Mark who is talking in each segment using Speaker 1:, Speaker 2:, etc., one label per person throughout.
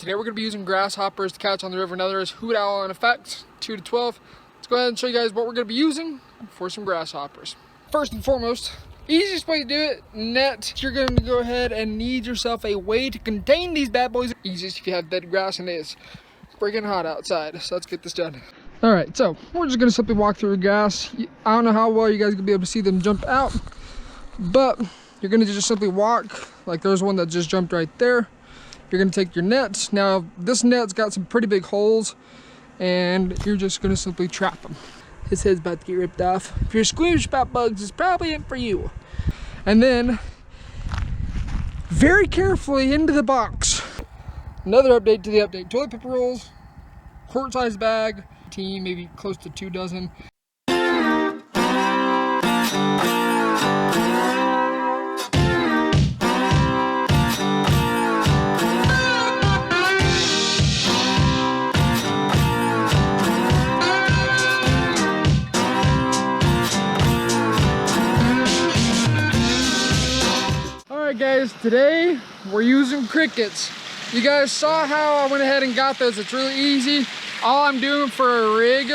Speaker 1: Today we're going to be using grasshoppers to catch on the river and others. Hoot owl in effect, 2 to 12. Let's go ahead and show you guys what we're going to be using for some grasshoppers. First and foremost, easiest way to do it, net. You're going to go ahead and need yourself a way to contain these bad boys. Easiest if you have dead grass, and it is freaking hot outside. So let's get this done. All right, so we're just going to simply walk through the grass. I don't know how well you guys are going to be able to see them jump out, but you're going to just simply walk. Like there's one that just jumped right there. You're gonna take your net. Now, this net's got some pretty big holes, and you're just gonna simply trap them. His head's about to get ripped off. If you're squeamish about bugs, it's probably it for you. And then, very carefully into the box. Another update to the update. Toilet paper rolls, quart-sized bag, maybe close to 2 dozen. Guys, today we're using crickets. You guys saw how I went ahead and got those. It's really easy. All I'm doing for a rig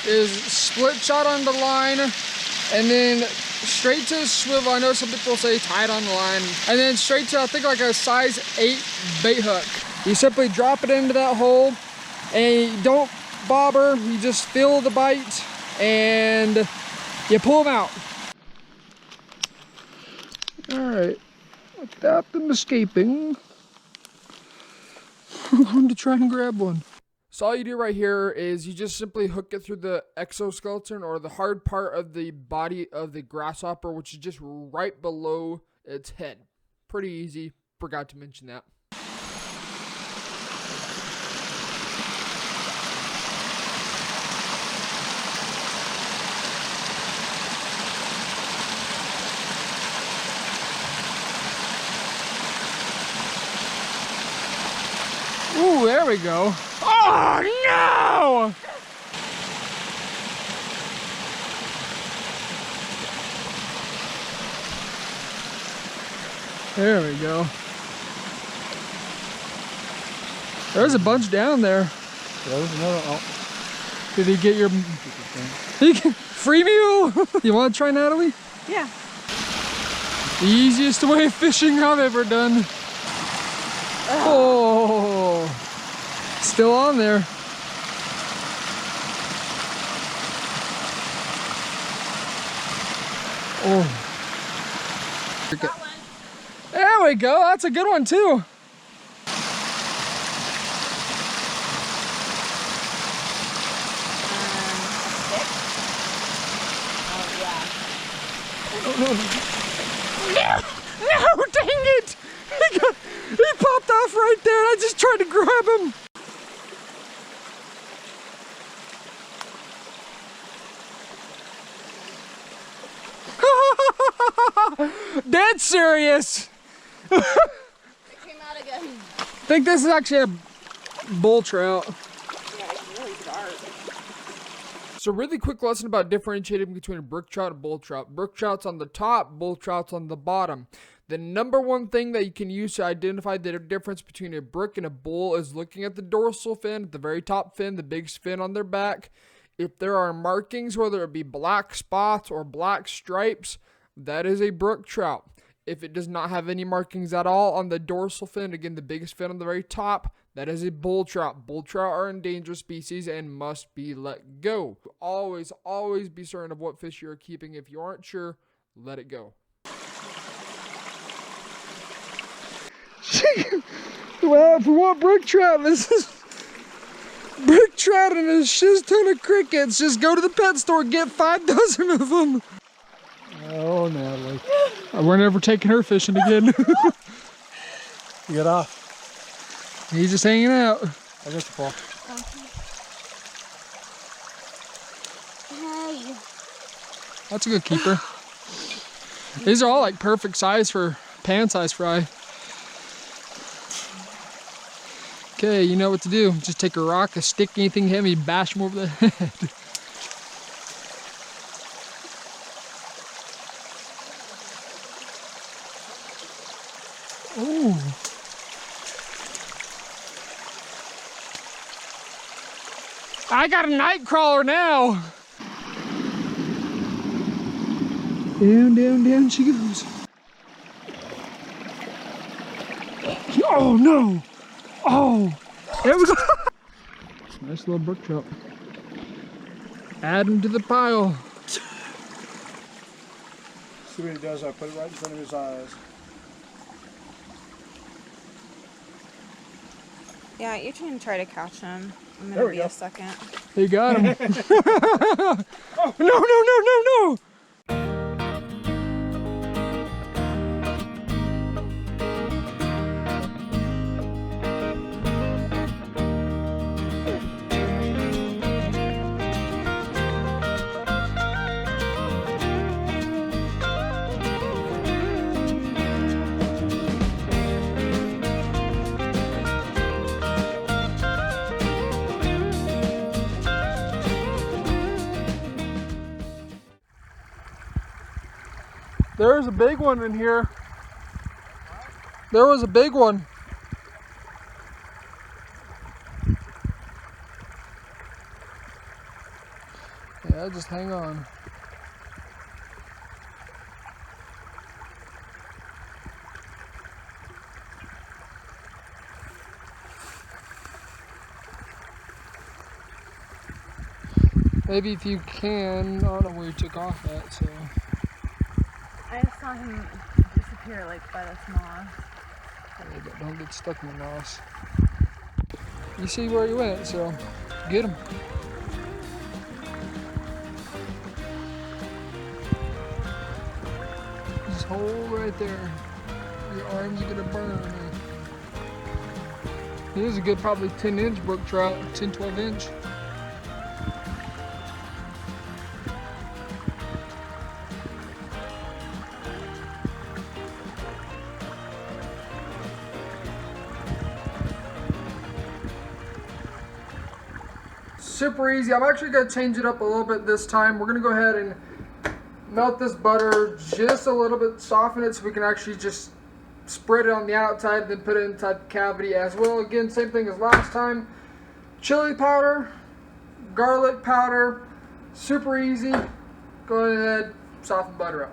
Speaker 1: is split shot on the line and then straight to the swivel. I know some people say tie it on the line, and then straight to I think like a size 8 bait hook. You simply drop it into that hole and you don't bobber, you just feel the bite and you pull them out. All right. Without them escaping, I'm going to try and grab one. So all you do right here is you just simply hook it through the exoskeleton or the hard part of the body of the grasshopper, which is just right below its head. Pretty easy. Forgot to mention that. Ooh, there we go. Oh, no! There we go. There's a bunch down there.
Speaker 2: There's another. Oh.
Speaker 1: Did he get your free meal? You want to try, Natalie?
Speaker 3: Yeah.
Speaker 1: The easiest way of fishing I've ever done. Oh, still on there. Oh. There we go. That's a good one too. No, dang it! He popped off right there and I just tried to grab him. Dead serious.
Speaker 3: It came out again.
Speaker 1: I think this is actually a bull trout.
Speaker 3: Yeah, it's really dark.
Speaker 1: So really quick lesson about differentiating between a brook trout and bull trout. Brook trout's on the top, bull trout's on the bottom. The number one thing that you can use to identify the difference between a brook and a bull is looking at the dorsal fin, the very top fin, the biggest fin on their back. If there are markings, whether it be black spots or black stripes, that is a brook trout. If it does not have any markings at all on the dorsal fin, again, the biggest fin on the very top, that is a bull trout. Bull trout are endangered species and must be let go. Always, always be certain of what fish you are keeping. If you aren't sure, let it go. Well, if we want brook trout, this is brook trout and a shiz ton of crickets. Just go to the pet store, get 5 dozen of them.
Speaker 2: Oh, Natalie.
Speaker 1: We're never taking her fishing again.
Speaker 2: Get off.
Speaker 1: He's just hanging out.
Speaker 2: I got the ball.
Speaker 3: Hey.
Speaker 1: That's a good keeper. These are all like perfect size for pan size fry. Okay, you know what to do. Just take a rock, a stick, anything heavy, bash them over the head. Ooh. I got a night crawler now. Down, down, down she goes. Oh no! Oh, there we go. Nice little brook trout. Add him to the pile.
Speaker 2: See what he does, I put it right in front of his eyes.
Speaker 3: Yeah, you can try to catch him. I'm
Speaker 2: There
Speaker 3: gonna
Speaker 2: we
Speaker 3: be
Speaker 2: go.
Speaker 3: a second.
Speaker 1: He got him. Oh, no, no, no, no, no. There's a big one in here. There was a big one. Yeah, just hang on. Maybe if you can, I don't know where you took off at, so.
Speaker 3: I just saw him disappear like by this moss.
Speaker 1: Yeah, but don't get stuck in the moss. You see where he went, so get him. Just hold right there. Your arms are gonna burn. He is a good probably 10-inch brook trout, 10, 12 inch. Super easy. I'm actually going to change it up a little bit this time. We're going to go ahead and melt this butter just a little bit, soften it so we can actually just spread it on the outside and then put it inside the cavity as well. Again, same thing as last time. Chili powder, garlic powder, super easy. Go ahead, soften butter up.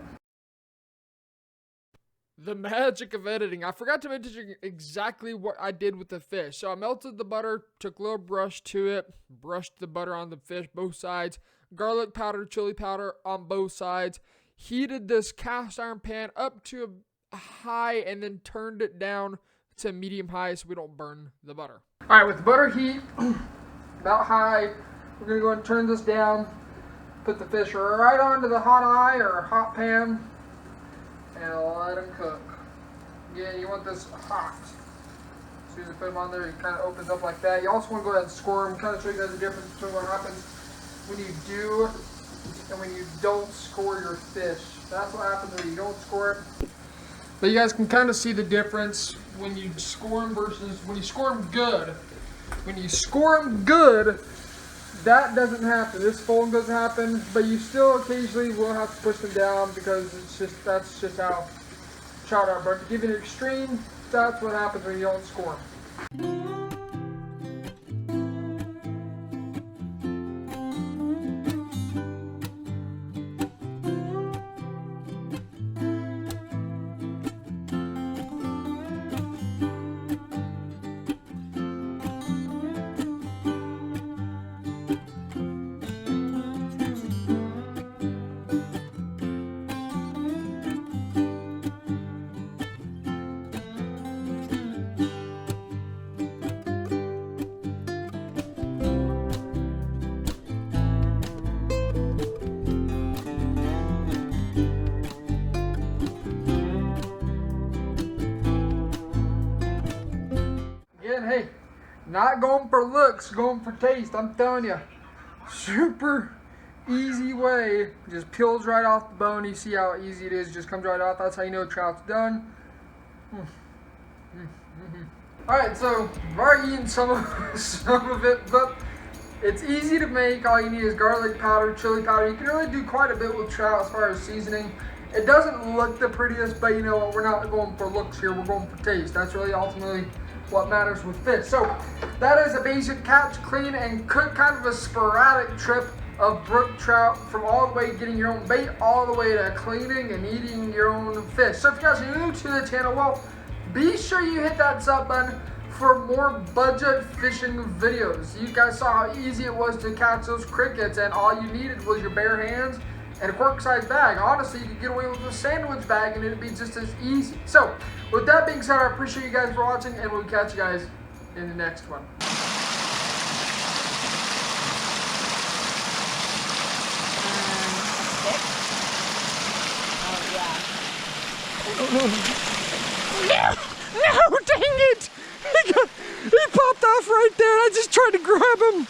Speaker 1: The magic of editing. I forgot to mention exactly what I did with the fish. So I melted the butter, took a little brush to it, brushed the butter on the fish, both sides, garlic powder, chili powder on both sides, heated this cast iron pan up to a high and then turned it down to medium high so we don't burn the butter. All right, with the butter heat about high, we're gonna go ahead and turn this down, put the fish right onto the hot eye or hot pan, and let them cook. Again, you want this hot. As soon as you put them on there, it kind of opens up like that. You also want to go ahead and score them, kind of show you guys the difference between what happens when you do and when you don't score your fish. That's what happens when you don't score it. But you guys can kind of see the difference when you score them versus when you score them good. When you score them good, that doesn't happen. This folding doesn't happen, but you still occasionally will have to push them down because that's just how trout are. But to give you an extreme, that's what happens when you don't score them. Hey, not going for looks, going for taste. I'm telling you, super easy way. Just peels right off the bone. You see how easy it is. Just comes right off. That's how you know trout's done. All right, so I've already eaten some of it, but it's easy to make. All you need is garlic powder, chili powder. You can really do quite a bit with trout as far as seasoning. It doesn't look the prettiest, but you know what? We're not going for looks here. We're going for taste. That's really ultimately what matters with fish. So that is a basic catch, clean, and cook, kind of a sporadic trip of brook trout, from all the way getting your own bait all the way to cleaning and eating your own fish. So if you guys are new to the channel, well, be sure you hit that sub button for more budget fishing videos. You guys saw how easy it was to catch those crickets, and all you needed was your bare hands and a quart size bag. Honestly, you could get away with a sandwich bag and it'd be just as easy. So with that being said, I appreciate you guys for watching, and we'll catch you guys in the next one.
Speaker 3: Oh, yeah.
Speaker 1: No, dang it! He popped off right there. I just tried to grab him.